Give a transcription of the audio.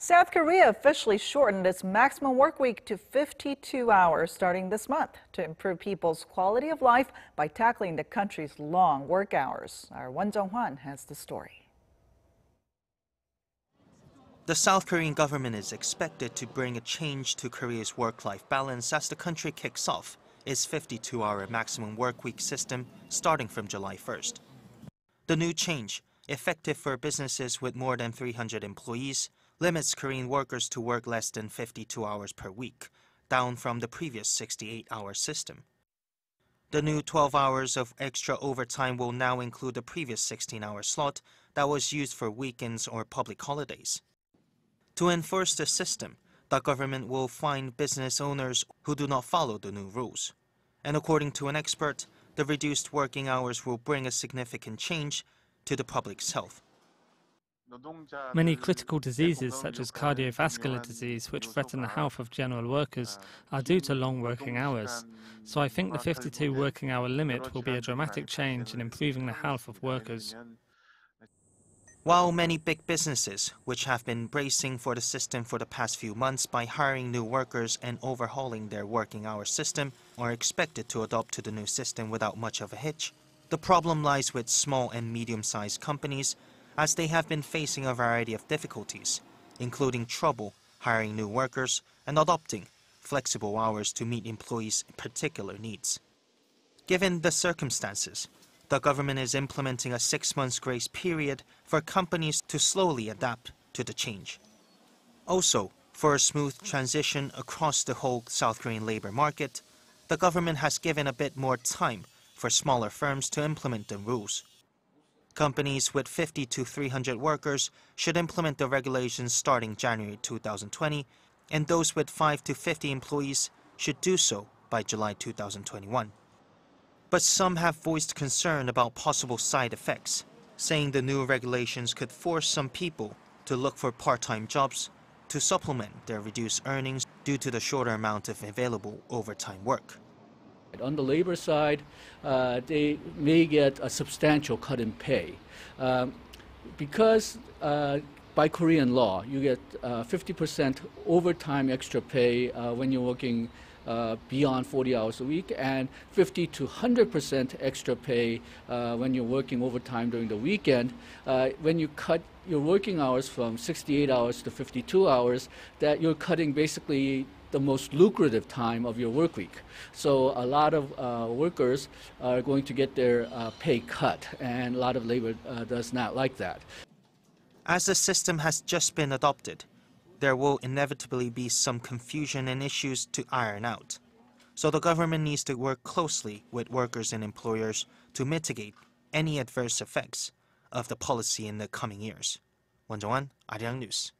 South Korea officially shortened its maximum work week to 52 hours starting this month to improve people's quality of life by tackling the country's long work hours. Our Jung-hwan has the story. The South Korean government is expected to bring a change to Korea's work-life balance as the country kicks off its 52-hour maximum work week system starting from July 1st. The new change, effective for businesses with more than 300 employees, limits Korean workers to work less than 52 hours per week, down from the previous 68-hour system. The new 12 hours of extra overtime will now include the previous 16-hour slot that was used for weekends or public holidays. To enforce the system, the government will fine business owners who do not follow the new rules. And according to an expert, the reduced working hours will bring a significant change to the public's health. Many critical diseases such as cardiovascular disease, which threaten the health of general workers, are due to long working hours. So I think the 52 working hour limit will be a dramatic change in improving the health of workers. While many big businesses, which have been bracing for the system for the past few months by hiring new workers and overhauling their working hour system, are expected to adopt to the new system without much of a hitch, the problem lies with small and medium-sized companies, as they have been facing a variety of difficulties, including trouble hiring new workers and adopting flexible hours to meet employees' particular needs. Given the circumstances, the government is implementing a 6-month grace period for companies to slowly adapt to the change. Also, for a smooth transition across the whole South Korean labor market, the government has given a bit more time for smaller firms to implement the rules. Companies with 50 to 300 workers should implement the regulations starting January 2020, and those with 5 to 50 employees should do so by July 2021. But some have voiced concern about possible side effects, saying the new regulations could force some people to look for part-time jobs to supplement their reduced earnings due to the shorter amount of available overtime work. On the labor side, they may get a substantial cut in pay because by Korean law, you get 50% overtime extra pay when you're working beyond 40 hours a week, and 50 to 100% extra pay when you're working overtime during the weekend. When you cut your working hours from 68 hours to 52 hours, that you're cutting basically the most lucrative time of your work week. So a lot of workers are going to get their pay cut, and a lot of labor does not like that. As the system has just been adopted, there will inevitably be some confusion and issues to iron out. So the government needs to work closely with workers and employers to mitigate any adverse effects of the policy in the coming years. Jung-hwan, Arirang News.